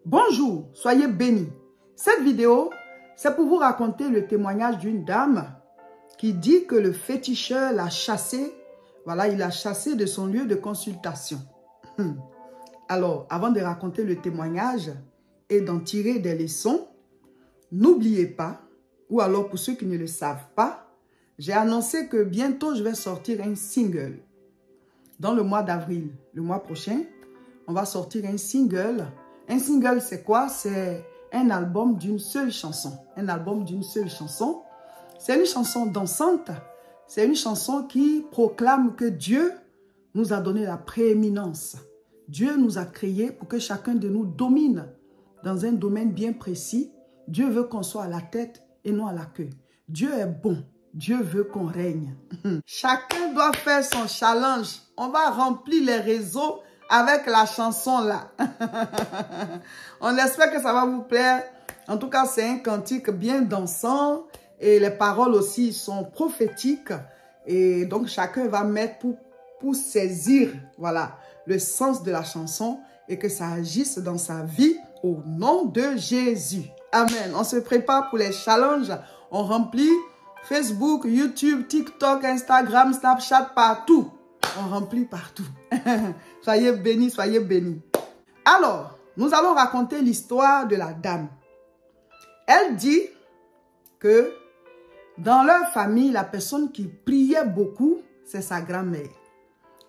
Bonjour, soyez bénis. Cette vidéo, c'est pour vous raconter le témoignage d'une dame qui dit que le féticheur l'a chassé. Voilà, il l'a chassé de son lieu de consultation. Alors, avant de raconter le témoignage et d'en tirer des leçons, n'oubliez pas, ou alors pour ceux qui ne le savent pas, j'ai annoncé que bientôt je vais sortir un single. Dans le mois d'avril, le mois prochain, on va sortir un single. Un single, c'est quoi? C'est un album d'une seule chanson. Un album d'une seule chanson. C'est une chanson dansante. C'est une chanson qui proclame que Dieu nous a donné la prééminence. Dieu nous a créés pour que chacun de nous domine dans un domaine bien précis. Dieu veut qu'on soit à la tête et non à la queue. Dieu est bon. Dieu veut qu'on règne. Chacun doit faire son challenge. On va remplir les réseaux avec la chanson là. On espère que ça va vous plaire. En tout cas, c'est un cantique bien dansant. Et les paroles aussi sont prophétiques. Et donc, chacun va mettre pour saisir, voilà, le sens de la chanson et que ça agisse dans sa vie au nom de Jésus. Amen. On se prépare pour les challenges. On remplit Facebook, YouTube, TikTok, Instagram, Snapchat, partout. On remplit partout. Soyez bénis, soyez bénis. Alors, nous allons raconter l'histoire de la dame. Elle dit que dans leur famille, la personne qui priait beaucoup, c'est sa grand-mère.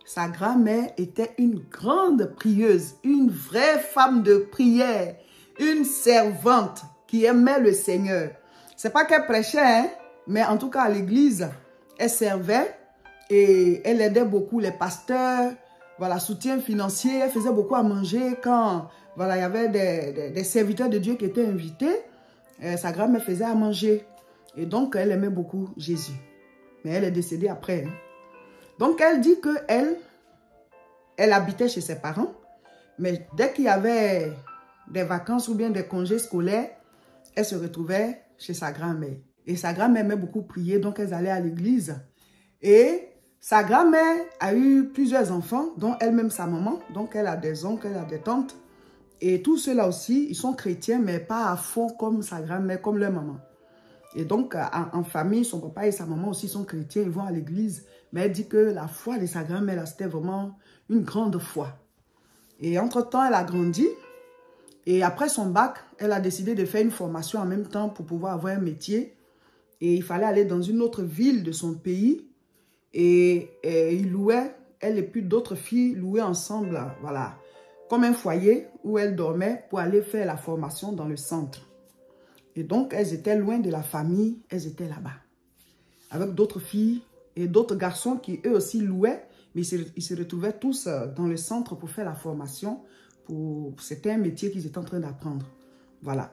Sa grand-mère était une grande prieuse, une vraie femme de prière, une servante qui aimait le Seigneur. C'est pas qu'elle prêchait, hein, mais en tout cas à l'église, elle servait et elle aidait beaucoup les pasteurs, voilà, soutien financier. Elle faisait beaucoup à manger quand voilà, il y avait des serviteurs de Dieu qui étaient invités. Sa grand-mère faisait à manger. Et donc, elle aimait beaucoup Jésus. Mais elle est décédée après. Hein. Donc, elle dit qu'elle habitait chez ses parents. Mais dès qu'il y avait des vacances ou bien des congés scolaires, elle se retrouvait chez sa grand-mère. Et sa grand-mère aimait beaucoup prier, donc elles allaient à l'église. Et sa grand-mère a eu plusieurs enfants, dont elle-même sa maman. Donc, elle a des oncles, elle a des tantes. Et tous ceux-là aussi, ils sont chrétiens, mais pas à fond comme sa grand-mère, comme leur maman. Et donc, en famille, son papa et sa maman aussi sont chrétiens, ils vont à l'église. Mais elle dit que la foi de sa grand-mère, c'était vraiment une grande foi. Et entre-temps, elle a grandi. Et après son bac, elle a décidé de faire une formation en même temps pour pouvoir avoir un métier. Et il fallait aller dans une autre ville de son pays. Et il louait, elle et puis d'autres filles louaient ensemble, voilà, comme un foyer où elle dormait pour aller faire la formation dans le centre. Et donc, elles étaient loin de la famille, elles étaient là-bas. Avec d'autres filles et d'autres garçons qui eux aussi louaient, mais ils se retrouvaient tous dans le centre pour faire la formation. C'était un métier qu'ils étaient en train d'apprendre. Voilà.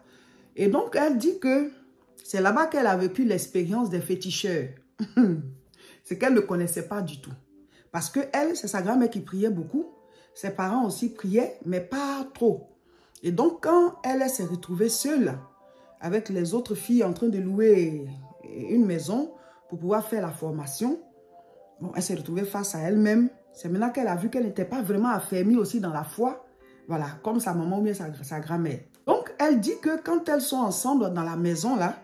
Et donc, elle dit que c'est là-bas qu'elle a vécu l'expérience des féticheurs. C'est qu'elle ne connaissait pas du tout. Parce que elle, c'est sa grand-mère qui priait beaucoup. Ses parents aussi priaient, mais pas trop. Et donc, quand elle s'est retrouvée seule, avec les autres filles en train de louer une maison pour pouvoir faire la formation, bon, elle s'est retrouvée face à elle-même. C'est maintenant qu'elle a vu qu'elle n'était pas vraiment affermie aussi dans la foi. Voilà, comme sa maman ou bien sa grand-mère. Donc, elle dit que quand elles sont ensemble dans la maison, là,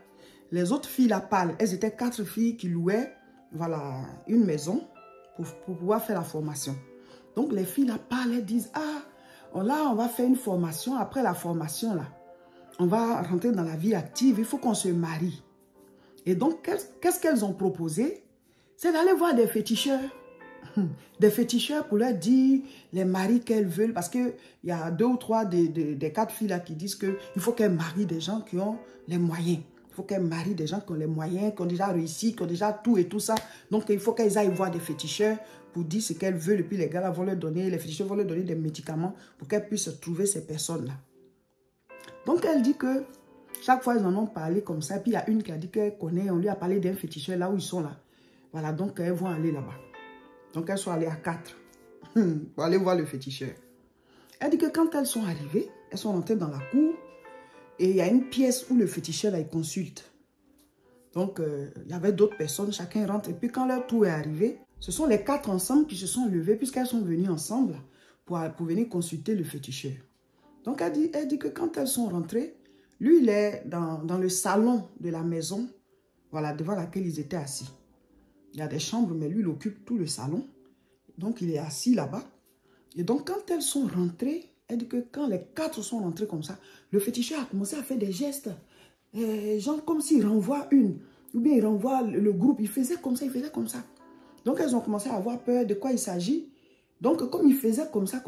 les autres filles la parlent. Elles étaient 4 filles qui louaient, voilà, une maison pour pouvoir faire la formation. Donc, les filles la parlent, elles disent, ah, là, on va faire une formation. Après la formation, là, on va rentrer dans la vie active, il faut qu'on se marie. Et donc, qu'est-ce qu'elles ont proposé? C'est d'aller voir des féticheurs. Des féticheurs pour leur dire les maris qu'elles veulent. Parce qu'il y a 2 ou 3 des 4 filles là qui disent qu'il faut qu'elles marient des gens qui ont les moyens. Il faut qu'elles marient des gens qui ont les moyens, qui ont déjà réussi, qui ont déjà tout et tout ça. Donc, il faut qu'elles aillent voir des féticheurs pour dire ce qu'elles veulent. Et puis, les gars là vont leur donner, les féticheurs vont leur donner des médicaments pour qu'elles puissent trouver ces personnes-là. Donc, elle dit que chaque fois, ils en ont parlé comme ça. Et puis, il y a une qui a dit qu'elle connaît. On lui a parlé d'un féticheur là où ils sont là. Voilà, donc elles vont aller là-bas. Donc, elles sont allées à 4 pour aller voir le féticheur. Elle dit que quand elles sont arrivées, elles sont rentrées dans la cour. Et il y a une pièce où le féticheur là, il consulte. Donc, il y avait d'autres personnes. Chacun rentre. Et puis, quand leur tour est arrivé, ce sont les 4 ensemble qui se sont levées puisqu'elles sont venues ensemble pour venir consulter le féticheur. Donc, elle dit que quand elles sont rentrées, lui, il est dans le salon de la maison, voilà, devant laquelle ils étaient assis. Il y a des chambres, mais lui, il occupe tout le salon. Donc, il est assis là-bas. Et donc, quand elles sont rentrées, elle dit que quand les 4 sont rentrés comme ça, le féticheur a commencé à faire des gestes, genre comme s'il renvoie une, ou bien il renvoie le groupe. Il faisait comme ça, il faisait comme ça. Donc, elles ont commencé à avoir peur de quoi il s'agit. Donc, comme il faisait comme ça,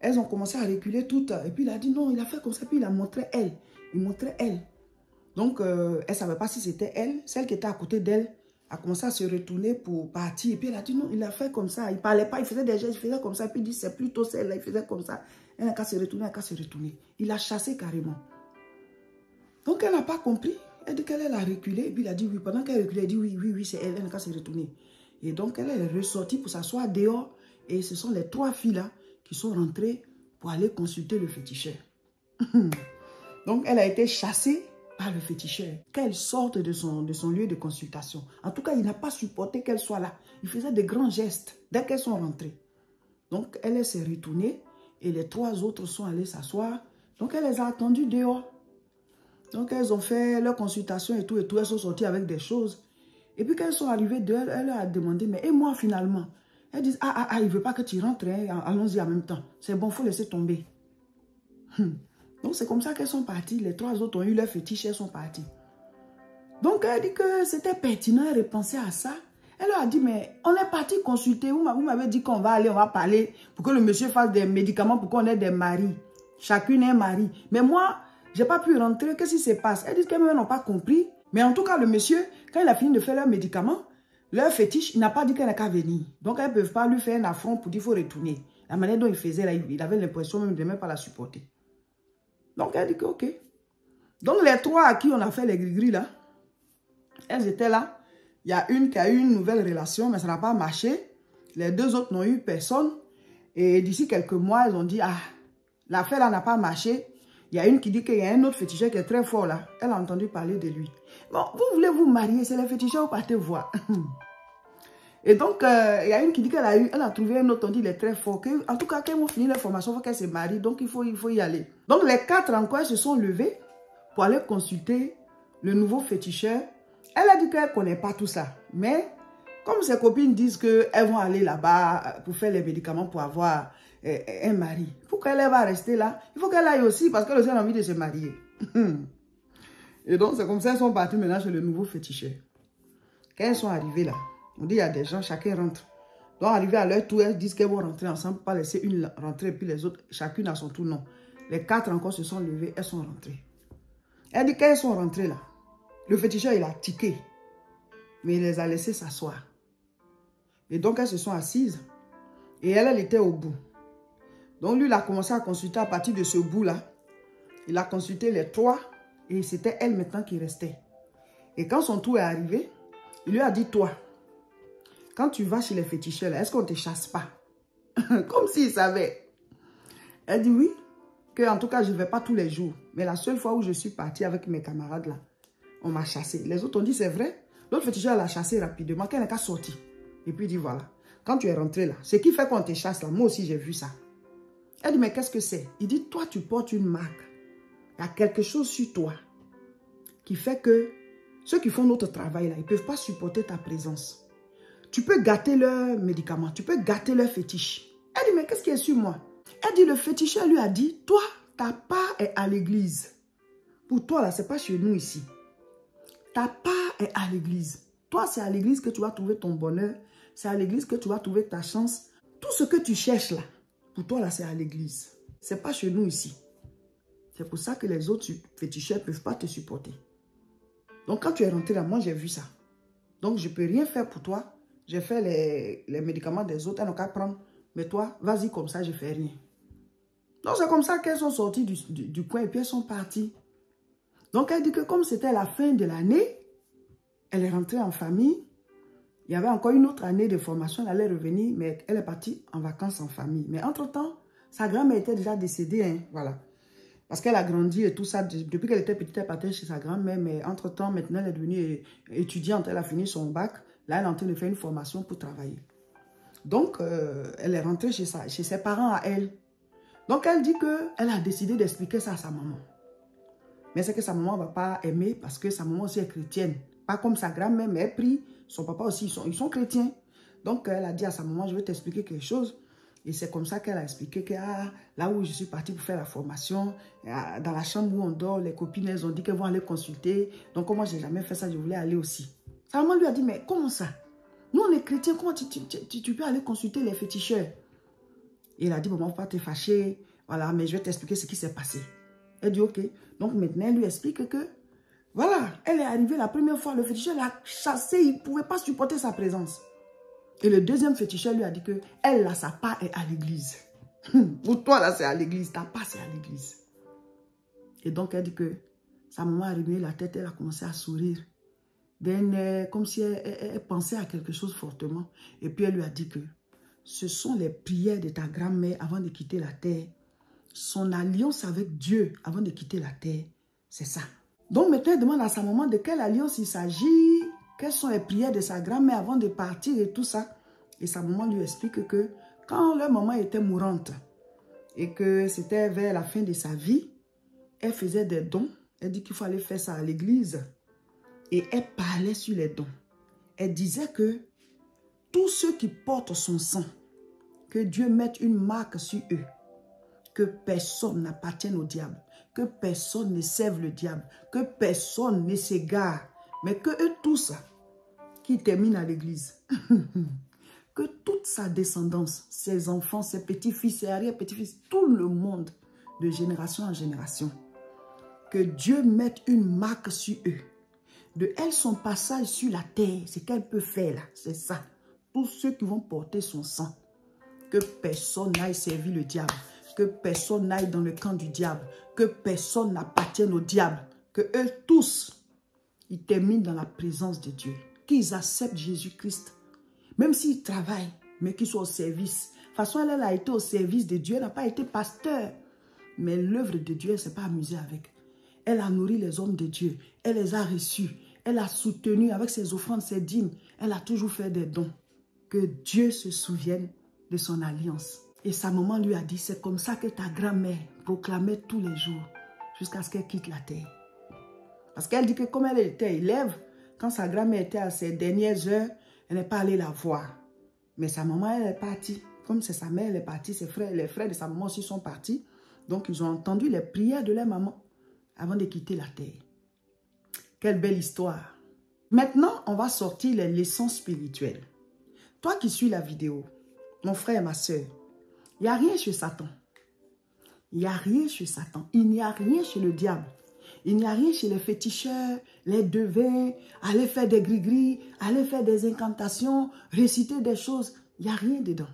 elles ont commencé à reculer toutes. Et puis, il a dit non, il a fait comme ça, puis il a montré elle. Il montrait elle. Donc, elle ne savait pas si c'était elle. Celle qui était à côté d'elle a commencé à se retourner pour partir. Et puis, elle a dit non, il a fait comme ça. Il ne parlait pas, il faisait des gestes, il faisait comme ça. Puis, il dit c'est plutôt celle-là, il faisait comme ça. Elle n'a qu'à se retourner, elle n'a qu'à se retourner. Il l'a chassé carrément. Donc, elle n'a pas compris. Elle dit qu'elle a reculé. Et puis, il a dit oui. Pendant qu'elle reculait, elle dit oui, c'est elle. Elle n'a qu'à se retourner. Et donc, elle est ressortie pour s'asseoir dehors. Et ce sont les 3 filles-là qui sont rentrées pour aller consulter le féticheur. Donc, elle a été chassée par le féticheur. Qu'elle sorte de son lieu de consultation. En tout cas, il n'a pas supporté qu'elle soit là. Il faisait de grands gestes dès qu'elles sont rentrées. Donc, elle s'est retournée et les 3 autres sont allées s'asseoir. Donc, elle les a attendues dehors. Donc, elles ont fait leur consultation et tout. Elles sont sorties avec des choses. Et puis, quand elles sont arrivées dehors, elle leur a demandé, mais et moi finalement? Elles disent, il ne veut pas que tu rentres, hein, allons-y en même temps. C'est bon, il faut laisser tomber. Donc, c'est comme ça qu'elles sont parties. Les 3 autres ont eu leur fétiche, elles sont parties. Donc, elle dit que c'était pertinent, elle repensait à ça. Elle leur a dit, mais on est parti consulter. Vous m'avez dit qu'on va aller, on va parler pour que le monsieur fasse des médicaments pour qu'on ait des maris. Chacune ait un mari. Mais moi, je n'ai pas pu rentrer. Qu'est-ce qui se passe? Elle dit qu'elles n'ont pas compris. Mais en tout cas, le monsieur, quand il a fini de faire leurs médicaments, leur fétiche, il n'a pas dit qu'elle n'a qu'à venir. Donc, elles ne peuvent pas lui faire un affront pour dire qu'il faut retourner. La manière dont il faisait, là, il avait l'impression même de ne même pas la supporter. Donc, elle dit que ok. Donc, les 3 à qui on a fait les gris-gris, là, elles étaient là. Il y a une qui a eu une nouvelle relation, mais ça n'a pas marché. Les 2 autres n'ont eu personne. Et d'ici quelques mois, elles ont dit, l'affaire là n'a pas marché. Il y a une qui dit qu'il y a un autre féticheur qui est très fort là. Elle a entendu parler de lui. Bon, vous voulez vous marier, c'est le féticheur, vous partez voir. Et donc, il y a une qui dit qu'elle a trouvé un autre, on dit il est très fort. En tout cas, quand ils vont finir leur formation, il faut qu'elle se marie. Donc, il faut y aller. Donc, les 4 encore se sont levés pour aller consulter le nouveau féticheur. Elle a dit qu'elle ne connaît pas tout ça. Mais, comme ses copines disent qu'elles vont aller là-bas pour faire les médicaments pour avoir un mari. Pourquoi elle va rester là? Il faut qu'elle aille aussi parce qu'elle a envie de se marier. Et donc, c'est comme ça qu'elles sont parties maintenant chez le nouveau féticheur. Quand elles sont arrivées là, on dit il y a des gens, chacun rentre. Donc, arrivé à leur tour, elles disent qu'elles vont rentrer ensemble, pas laisser une rentrer et puis les autres, chacune à son tour, non. Les 4 encore se sont levées, elles sont rentrées. Elle dit qu'elles sont rentrées là. Le féticheur, il a tiqué. Mais il les a laissées s'asseoir. Et donc, elles se sont assises. Et elle était au bout. Donc, lui, il a commencé à consulter à partir de ce bout-là. Il a consulté les 3. Et c'était elle maintenant qui restait. Et quand son tour est arrivé, il lui a dit, toi, quand tu vas chez les féticheurs, est-ce qu'on ne te chasse pas? Comme s'il savait. Elle dit oui, qu'en tout cas, je ne vais pas tous les jours. Mais la seule fois où je suis partie avec mes camarades là, on m'a chassé. Les autres ont dit, c'est vrai. L'autre féticheur l'a chassé rapidement, qu'elle n'a qu'à sortir. Et puis il dit, voilà, quand tu es rentré là, ce qui fait qu'on te chasse là, moi aussi j'ai vu ça. Elle dit, mais qu'est-ce que c'est? Il dit, toi tu portes une marque. Il y a quelque chose sur toi qui fait que ceux qui font notre travail là, ils ne peuvent pas supporter ta présence. Tu peux gâter leurs médicaments, tu peux gâter leurs fétiches. Elle dit, mais qu'est-ce qui est sur moi? Elle dit, le féticheur lui a dit, toi, ta part est à l'église. Pour toi là, ce n'est pas chez nous ici. Ta part est à l'église. Toi, c'est à l'église que tu vas trouver ton bonheur. C'est à l'église que tu vas trouver ta chance. Tout ce que tu cherches là, pour toi là, c'est à l'église. Ce n'est pas chez nous ici. C'est pour ça que les autres féticheurs ne peuvent pas te supporter. Donc, quand tu es rentré là, moi, j'ai vu ça. Donc, je ne peux rien faire pour toi. J'ai fait les médicaments des autres. Elles n'ont qu'à prendre. Mais toi, vas-y comme ça, je ne fais rien. Donc, c'est comme ça qu'elles sont sorties du coin et puis elles sont parties. Donc, elle dit que comme c'était la fin de l'année, elle est rentrée en famille. Il y avait encore une autre année de formation. Elle allait revenir, mais elle est partie en vacances en famille. Mais entre-temps, sa grand-mère était déjà décédée. Hein, voilà. Parce qu'elle a grandi et tout ça. Depuis qu'elle était petite, elle partait chez sa grand-mère. Mais entre-temps, maintenant, elle est devenue étudiante. Elle a fini son bac. Là, elle est en train de faire une formation pour travailler. Donc, elle est rentrée chez ses parents à elle. Donc, elle dit qu'elle a décidé d'expliquer ça à sa maman. Mais c'est que sa maman ne va pas aimer parce que sa maman aussi est chrétienne. Pas comme sa grand-mère, mais elle prie. Son papa aussi, ils sont chrétiens. Donc, elle a dit à sa maman, je vais t'expliquer quelque chose. Et c'est comme ça qu'elle a expliqué que là où je suis partie pour faire la formation, dans la chambre où on dort, les copines, elles ont dit qu'elles vont aller consulter. Donc, moi, je n'ai jamais fait ça, je voulais aller aussi. Sa maman lui a dit, mais comment ça? Nous, on est chrétiens, comment tu peux aller consulter les féticheurs? Et il a dit, bon, on ne va pas te fâcher. Voilà, mais je vais t'expliquer ce qui s'est passé. Elle dit, ok. Donc, maintenant, elle lui explique que, voilà, elle est arrivée la première fois, le féticheur l'a chassé, il ne pouvait pas supporter sa présence. Et le deuxième féticheur lui a dit que elle, là, sa part est à l'église. Pour toi, là, c'est à l'église. Ta part, c'est à l'église. Et donc, elle dit que sa maman a remué la tête, elle a commencé à sourire. Comme si elle pensait à quelque chose fortement. Et puis, elle lui a dit que ce sont les prières de ta grand-mère avant de quitter la terre. Son alliance avec Dieu avant de quitter la terre. C'est ça. Donc, maintenant, elle demande à sa maman de quelle alliance il s'agit. Quelles sont les prières de sa grand-mère avant de partir et tout ça. Et sa maman lui explique que quand leur maman était mourante et que c'était vers la fin de sa vie, elle faisait des dons. Elle dit qu'il fallait faire ça à l'église. Et elle parlait sur les dons. Elle disait que tous ceux qui portent son sang, que Dieu mette une marque sur eux, que personne n'appartienne au diable, que personne ne serve le diable, que personne ne s'égare, mais que eux tous qui terminent à l'église, que toute sa descendance, ses enfants, ses petits-fils, ses arrière-petits-fils, tout le monde, de génération en génération, que Dieu mette une marque sur eux. De elle, son passage sur la terre, ce qu'elle peut faire là, c'est ça. Tous ceux qui vont porter son sang, que personne n'aille servir le diable, que personne n'aille dans le camp du diable, que personne n'appartienne au diable, que eux tous, ils terminent dans la présence de Dieu, qu'ils acceptent Jésus-Christ, même s'ils travaillent, mais qu'ils soient au service. De toute façon, elle a été au service de Dieu, elle n'a pas été pasteur, mais l'œuvre de Dieu, elle ne s'est pas amusée avec. Elle a nourri les hommes de Dieu, elle les a reçus, elle a soutenu avec ses offrandes, ses dîmes, elle a toujours fait des dons. Que Dieu se souvienne de son alliance. Et sa maman lui a dit, c'est comme ça que ta grand-mère proclamait tous les jours, jusqu'à ce qu'elle quitte la terre. Parce qu'elle dit que comme elle était élève, quand sa grand-mère était à ses dernières heures, elle n'est pas allée la voir. Mais sa maman, elle est partie. Comme c'est sa mère, elle est partie, ses frères, les frères de sa maman aussi sont partis. Donc, ils ont entendu les prières de leur maman avant de quitter la terre. Quelle belle histoire. Maintenant, on va sortir les leçons spirituelles. Toi qui suis la vidéo, mon frère et ma soeur, il n'y a rien chez Satan. Il n'y a rien chez Satan. Il n'y a rien chez le diable. Il n'y a rien chez les féticheurs, les devins, aller faire des gris-gris, aller faire des incantations, réciter des choses. Il n'y a rien dedans.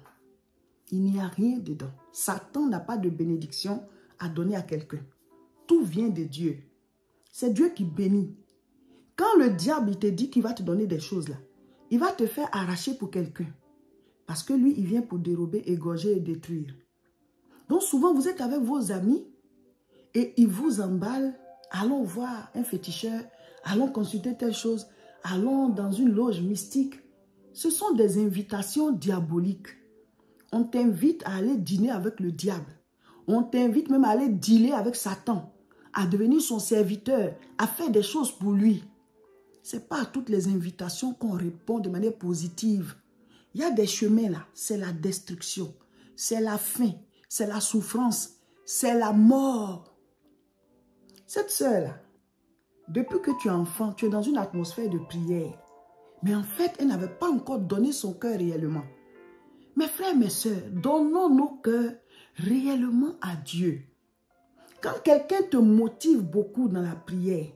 Il n'y a rien dedans. Satan n'a pas de bénédiction à donner à quelqu'un. Tout vient de Dieu. C'est Dieu qui bénit. Quand le diable il te dit qu'il va te donner des choses là, il va te faire arracher pour quelqu'un. Parce que lui, il vient pour dérober, égorger et détruire. Donc souvent, vous êtes avec vos amis et ils vous emballent. Allons voir un féticheur, allons consulter telle chose, allons dans une loge mystique. Ce sont des invitations diaboliques. On t'invite à aller dîner avec le diable. On t'invite même à aller dealer avec Satan, à devenir son serviteur, à faire des choses pour lui. Ce n'est pas à toutes les invitations qu'on répond de manière positive. Il y a des chemins là, c'est la destruction, c'est la faim, c'est la souffrance, c'est la mort. Cette sœur-là, depuis que tu es enfant, tu es dans une atmosphère de prière. Mais en fait, elle n'avait pas encore donné son cœur réellement. Mes frères, mes sœurs, donnons nos cœurs réellement à Dieu. Quand quelqu'un te motive beaucoup dans la prière,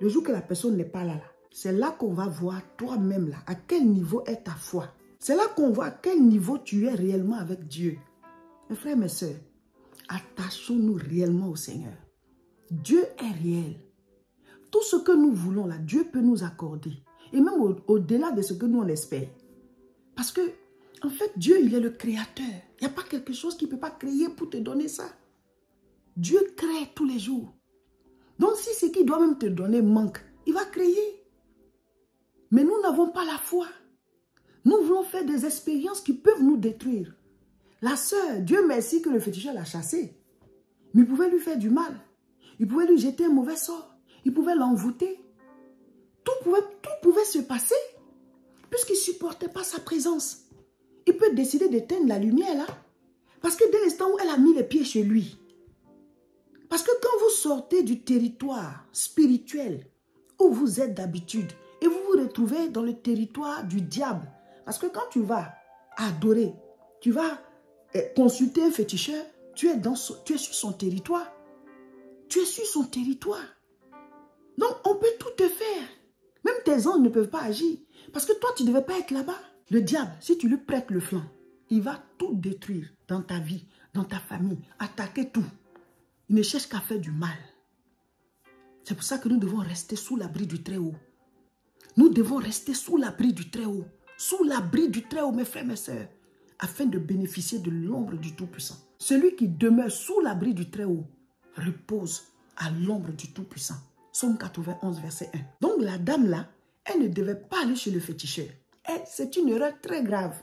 le jour que la personne n'est pas là, c'est là qu'on va voir toi-même là, à quel niveau est ta foi. C'est là qu'on voit à quel niveau tu es réellement avec Dieu. Mes frères, mes sœurs, attachons-nous réellement au Seigneur. Dieu est réel. Tout ce que nous voulons là, Dieu peut nous accorder. Et même au-delà de ce que nous on espère. Parce que, en fait, Dieu, il est le créateur. Il n'y a pas quelque chose qu'il ne peut pas créer pour te donner ça. Dieu crée tous les jours. Donc, si ce qu'il doit même te donner manque, il va créer. Mais nous n'avons pas la foi. Nous voulons faire des expériences qui peuvent nous détruire. La sœur, Dieu merci que le féticheur l'a chassée. Mais il pouvait lui faire du mal. Il pouvait lui jeter un mauvais sort. Il pouvait l'envoûter. Tout pouvait se passer. Puisqu'il ne supportait pas sa présence. Il peut décider d'éteindre la lumière là. Parce que dès l'instant où elle a mis les pieds chez lui. Parce que quand vous sortez du territoire spirituel où vous êtes d'habitude et vous vous retrouvez dans le territoire du diable. Parce que quand tu vas adorer, tu vas consulter un féticheur, tu es sur son territoire. Tu es sur son territoire. Donc, on peut tout te faire. Même tes anges ne peuvent pas agir. Parce que toi, tu ne devais pas être là-bas. Le diable, si tu lui prêtes le flanc, il va tout détruire dans ta vie, dans ta famille, attaquer tout. Il ne cherche qu'à faire du mal. C'est pour ça que nous devons rester sous l'abri du Très-Haut. Nous devons rester sous l'abri du Très-Haut. Sous l'abri du Très-Haut, mes frères, mes sœurs, afin de bénéficier de l'ombre du Tout-Puissant. Celui qui demeure sous l'abri du Très-Haut repose à l'ombre du Tout-Puissant. Psaume 91, verset 1. Donc la dame là, elle ne devait pas aller chez le féticheur. C'est une erreur très grave.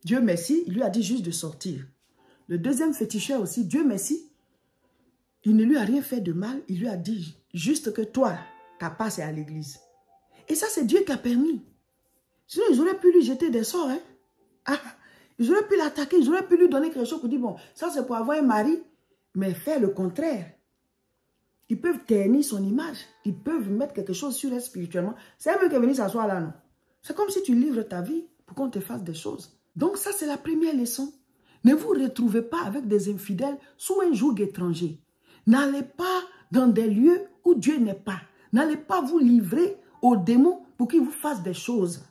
Dieu merci, il lui a dit juste de sortir. Le deuxième féticheur aussi, Dieu merci, il ne lui a rien fait de mal. Il lui a dit juste que toi, ta part c'est à l'église. Et ça c'est Dieu qui a permis. Sinon ils auraient pu lui jeter des sorts. Hein? Ah, ils auraient pu l'attaquer, ils auraient pu lui donner quelque chose pour dire bon, ça c'est pour avoir un mari. Mais faire le contraire. Ils peuvent ternir son image. Ils peuvent mettre quelque chose sur elle spirituellement. C'est un mec qui est venu s'asseoir là, non? C'est comme si tu livres ta vie pour qu'on te fasse des choses. Donc ça, c'est la première leçon. Ne vous retrouvez pas avec des infidèles sous un joug étranger. N'allez pas dans des lieux où Dieu n'est pas. N'allez pas vous livrer aux démons pour qu'ils vous fassent des choses.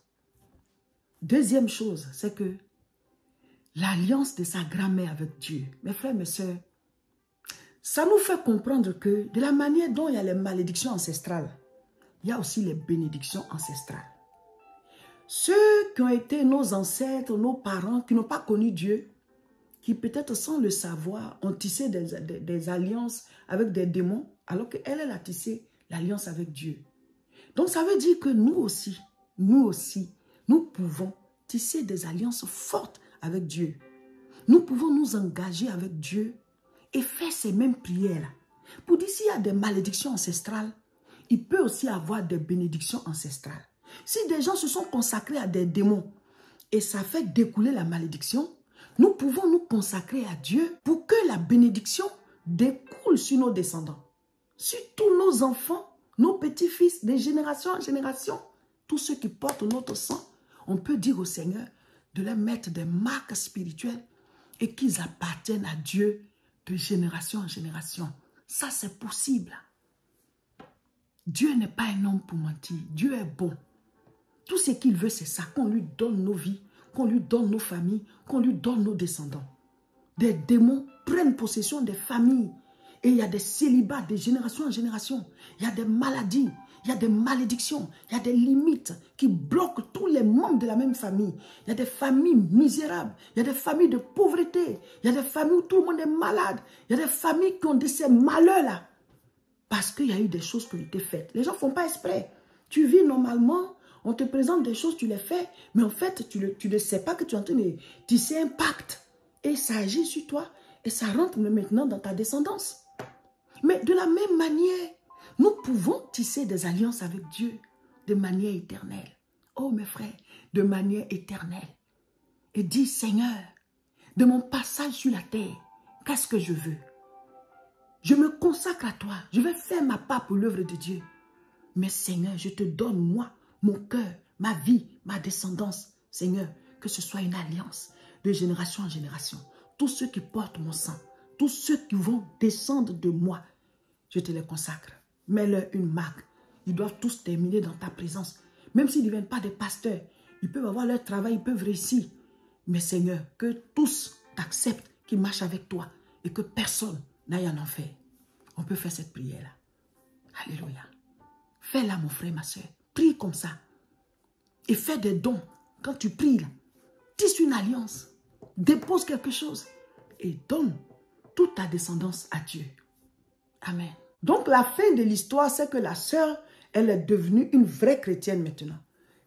Deuxième chose, c'est que l'alliance de sa grand-mère avec Dieu. Mes frères, mes sœurs, ça nous fait comprendre que de la manière dont il y a les malédictions ancestrales, il y a aussi les bénédictions ancestrales. Ceux qui ont été nos ancêtres, nos parents, qui n'ont pas connu Dieu, qui peut-être sans le savoir, ont tissé des alliances avec des démons, alors qu'elle, elle a tissé l'alliance avec Dieu. Donc ça veut dire que nous aussi, nous pouvons tisser des alliances fortes avec Dieu. Nous pouvons nous engager avec Dieu et faire ces mêmes prières-là. Pour dire s'il y a des malédictions ancestrales, il peut aussi avoir des bénédictions ancestrales. Si des gens se sont consacrés à des démons et ça fait découler la malédiction, nous pouvons nous consacrer à Dieu pour que la bénédiction découle sur nos descendants, sur tous nos enfants, nos petits-fils, de génération en génération, tous ceux qui portent notre sang. On peut dire au Seigneur de leur mettre des marques spirituelles et qu'ils appartiennent à Dieu de génération en génération. Ça, c'est possible. Dieu n'est pas un homme pour mentir. Dieu est bon. Tout ce qu'il veut, c'est ça, qu'on lui donne nos vies, qu'on lui donne nos familles, qu'on lui donne nos descendants. Des démons prennent possession des familles. Et il y a des célibats de génération en génération. Il y a des maladies, il y a des malédictions, il y a des limites qui bloquent tous les membres de la même famille. Il y a des familles misérables, il y a des familles de pauvreté, il y a des familles où tout le monde est malade. Il y a des familles qui ont de ces malheurs-là. Parce qu'il y a eu des choses qui ont été faites. Les gens ne font pas exprès. Tu vis normalement, on te présente des choses, tu les fais, mais en fait, tu ne sais pas que tu es en train de tisser un pacte. Et ça agit sur toi, et ça rentre maintenant dans ta descendance. Mais de la même manière, nous pouvons tisser des alliances avec Dieu de manière éternelle. Oh mes frères, de manière éternelle. Et dis, Seigneur, de mon passage sur la terre, qu'est-ce que je veux? Je me consacre à toi. Je vais faire ma part pour l'œuvre de Dieu. Mais Seigneur, je te donne moi, mon cœur, ma vie, ma descendance. Seigneur, que ce soit une alliance de génération en génération. Tous ceux qui portent mon sang, tous ceux qui vont descendre de moi, je te les consacre. Mets-leur une marque. Ils doivent tous terminer dans ta présence. Même s'ils ne deviennent pas des pasteurs, ils peuvent avoir leur travail, ils peuvent réussir. Mais Seigneur, que tous t'acceptent, qu'ils marchent avec toi et que personne n'aille en enfer. On peut faire cette prière-là. Alléluia. Fais-la, mon frère, ma soeur. Prie comme ça. Et fais des dons. Quand tu pries, là, tisse une alliance. Dépose quelque chose. Et donne toute ta descendance à Dieu. Amen. Donc la fin de l'histoire, c'est que la sœur, elle est devenue une vraie chrétienne maintenant.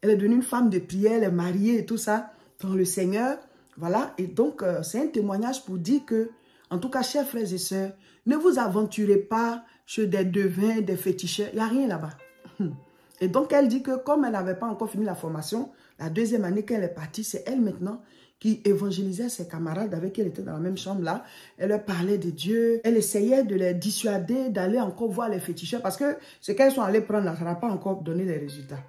Elle est devenue une femme de prière, elle est mariée et tout ça dans le Seigneur. Voilà, et donc c'est un témoignage pour dire que, en tout cas, chers frères et sœurs, ne vous aventurez pas chez des devins, des féticheurs, il n'y a rien là-bas. Et donc, elle dit que comme elle n'avait pas encore fini la formation, la deuxième année qu'elle est partie, c'est elle maintenant qui évangélisait ses camarades avec qui elle était dans la même chambre là. Elle leur parlait de Dieu. Elle essayait de les dissuader d'aller encore voir les féticheurs parce que ce qu'elles sont allées prendre là, ça n'a pas encore donné les résultats.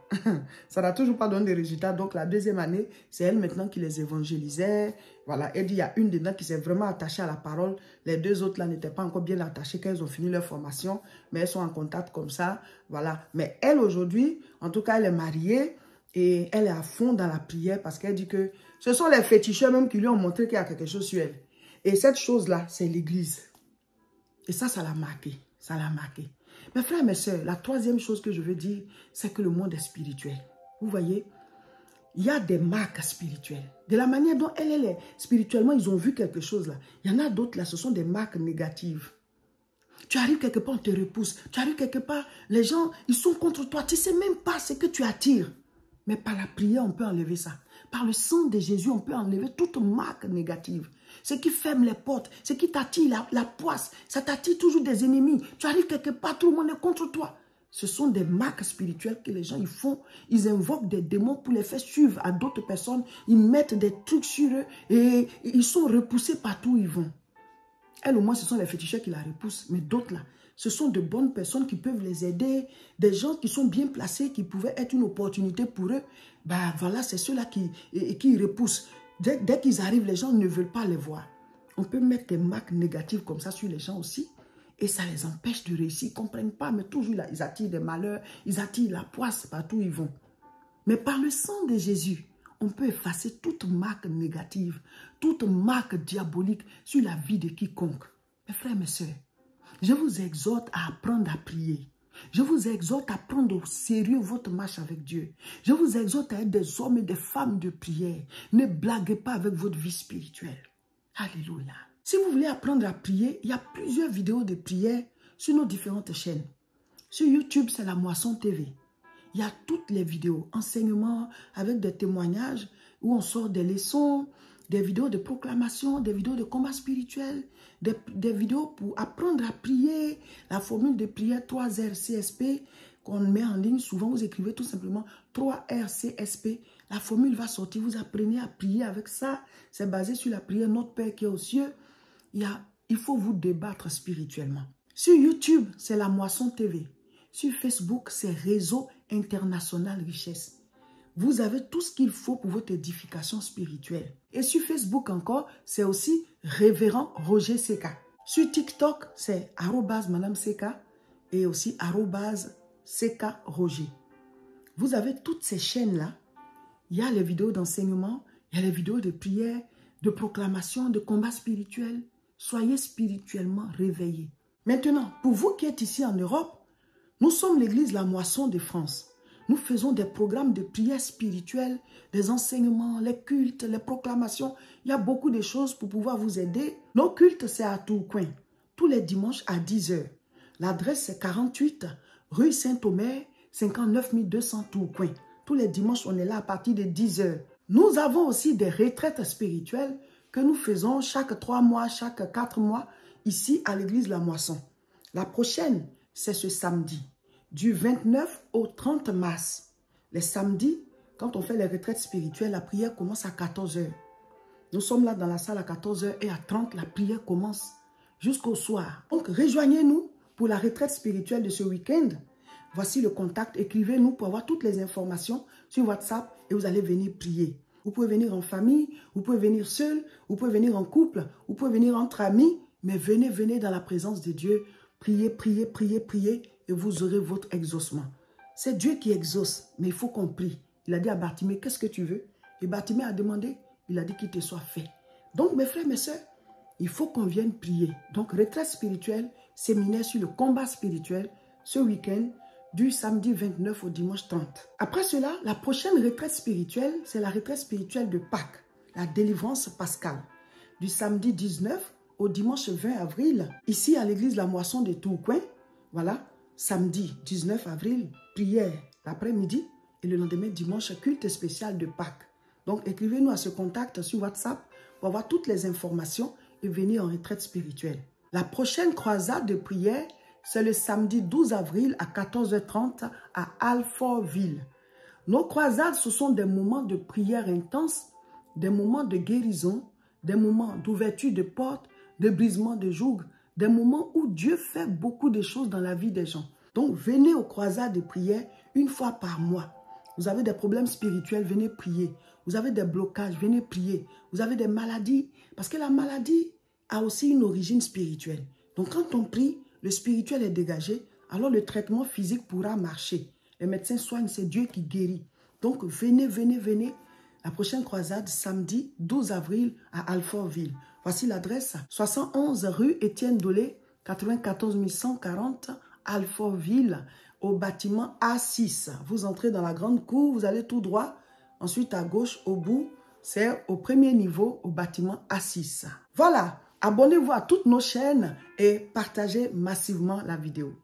Ça n'a toujours pas donné des résultats. Donc, la deuxième année, c'est elle maintenant qui les évangélisait. Voilà, elle dit, il y a une dedans qui s'est vraiment attachée à la parole. Les deux autres là n'étaient pas encore bien attachées quand elles ont fini leur formation, mais elles sont en contact comme ça. Voilà, mais elle aujourd'hui, en tout cas, elle est mariée. Et elle est à fond dans la prière parce qu'elle dit que ce sont les féticheurs même qui lui ont montré qu'il y a quelque chose sur elle. Et cette chose-là, c'est l'église. Et ça l'a marqué. Ça l'a marqué. Mes frères et mes sœurs, la troisième chose que je veux dire, c'est que le monde est spirituel. Vous voyez, il y a des marques spirituelles. De la manière dont elle est spirituellement, ils ont vu quelque chose là. Il y en a d'autres là, ce sont des marques négatives. Tu arrives quelque part, on te repousse. Tu arrives quelque part, les gens, ils sont contre toi. Tu ne sais même pas ce que tu attires. Mais par la prière, on peut enlever ça. Par le sang de Jésus, on peut enlever toute marque négative. Ce qui ferme les portes, ce qui t'attire la poisse, ça t'attire toujours des ennemis. Tu arrives quelque part, tout le monde est contre toi. Ce sont des marques spirituelles que les gens ils font. Ils invoquent des démons pour les faire suivre à d'autres personnes. Ils mettent des trucs sur eux et ils sont repoussés partout où ils vont. Elle, au moins, ce sont les féticheurs qui la repoussent. Mais d'autres, là, ce sont de bonnes personnes qui peuvent les aider. Des gens qui sont bien placés, qui pouvaient être une opportunité pour eux. Ben voilà, c'est ceux-là qui repoussent. Dès qu'ils arrivent, les gens ne veulent pas les voir. On peut mettre des marques négatives comme ça sur les gens aussi. Et ça les empêche de réussir. Ils ne comprennent pas, mais toujours, là, ils attirent des malheurs. Ils attirent la poisse partout où ils vont. Mais par le sang de Jésus, on peut effacer toute marque négative, toute marque diabolique sur la vie de quiconque. Mes frères, mes sœurs, je vous exhorte à apprendre à prier. Je vous exhorte à prendre au sérieux votre marche avec Dieu. Je vous exhorte à être des hommes et des femmes de prière. Ne blaguez pas avec votre vie spirituelle. Alléluia. Si vous voulez apprendre à prier, il y a plusieurs vidéos de prière sur nos différentes chaînes. Sur YouTube, c'est La Moisson TV. Il y a toutes les vidéos, enseignements avec des témoignages où on sort des leçons, des vidéos de proclamation, des vidéos de combat spirituel, des vidéos pour apprendre à prier, la formule de prière 3RCSP qu'on met en ligne. Souvent, vous écrivez tout simplement 3RCSP. La formule va sortir, vous apprenez à prier avec ça. C'est basé sur la prière Notre Père qui est aux cieux. Il faut vous débattre spirituellement. Sur YouTube, c'est La Moisson TV. Sur Facebook, c'est Réseau International Richesse. Vous avez tout ce qu'il faut pour votre édification spirituelle. Et sur Facebook encore, c'est aussi Révérend Roger Seka. Sur TikTok, c'est @Madame Seka et aussi @Seka Roger. Vous avez toutes ces chaînes-là. Il y a les vidéos d'enseignement, il y a les vidéos de prière, de proclamation, de combat spirituel. Soyez spirituellement réveillés. Maintenant, pour vous qui êtes ici en Europe, nous sommes l'église La Moisson de France. Nous faisons des programmes de prière spirituelle, des enseignements, les cultes, les proclamations. Il y a beaucoup de choses pour pouvoir vous aider. Nos cultes, c'est à Tourcoing, tous les dimanches à 10 h. L'adresse, c'est 48 rue Saint-Omer, 59 200 Tourcoing. Tous les dimanches, on est là à partir de 10 h. Nous avons aussi des retraites spirituelles que nous faisons chaque 3 mois, chaque 4 mois, ici à l'église La Moisson. La prochaine, c'est ce samedi, du 29 au 30 mars. Les samedis, quand on fait les retraites spirituelles, la prière commence à 14 h. Nous sommes là dans la salle à 14 h et à 30, la prière commence jusqu'au soir. Donc, rejoignez-nous pour la retraite spirituelle de ce week-end. Voici le contact. Écrivez-nous pour avoir toutes les informations sur WhatsApp et vous allez venir prier. Vous pouvez venir en famille, vous pouvez venir seul, vous pouvez venir en couple, vous pouvez venir entre amis, mais venez dans la présence de Dieu. Priez, priez, priez, priez et vous aurez votre exaucement. C'est Dieu qui exauce, mais il faut qu'on prie. Il a dit à Bartimée, qu'est-ce que tu veux? Et Bartimée a demandé, il a dit qu'il te soit fait. Donc mes frères, mes sœurs, il faut qu'on vienne prier. Donc retraite spirituelle, séminaire sur le combat spirituel, ce week-end, du samedi 29 au dimanche 30. Après cela, la prochaine retraite spirituelle, c'est la retraite spirituelle de Pâques, la délivrance pascale, du samedi 19 au dimanche 20 avril, ici à l'église La Moisson de Tourcoing. Voilà, samedi 19 avril, prière l'après-midi et le lendemain dimanche, culte spécial de Pâques. Donc écrivez-nous à ce contact sur WhatsApp pour avoir toutes les informations et venir en retraite spirituelle. La prochaine croisade de prière, c'est le samedi 12 avril à 14h30 à Alfortville. Nos croisades, ce sont des moments de prière intense, des moments de guérison, des moments d'ouverture de portes, de brisement de jougs, des moments où Dieu fait beaucoup de choses dans la vie des gens. Donc, venez aux croisades de prière une fois par mois. Vous avez des problèmes spirituels, venez prier. Vous avez des blocages, venez prier. Vous avez des maladies, parce que la maladie a aussi une origine spirituelle. Donc, quand on prie, le spirituel est dégagé, alors le traitement physique pourra marcher. Les médecins soignent, c'est Dieu qui guérit. Donc, venez, venez, venez. La prochaine croisade, samedi 12 avril à Alfortville. Voici l'adresse, 71 rue Étienne Dolé, 94 140 Alfortville, au bâtiment A6. Vous entrez dans la grande cour, vous allez tout droit. Ensuite, à gauche, au bout, c'est au premier niveau, au bâtiment A6. Voilà, abonnez-vous à toutes nos chaînes et partagez massivement la vidéo.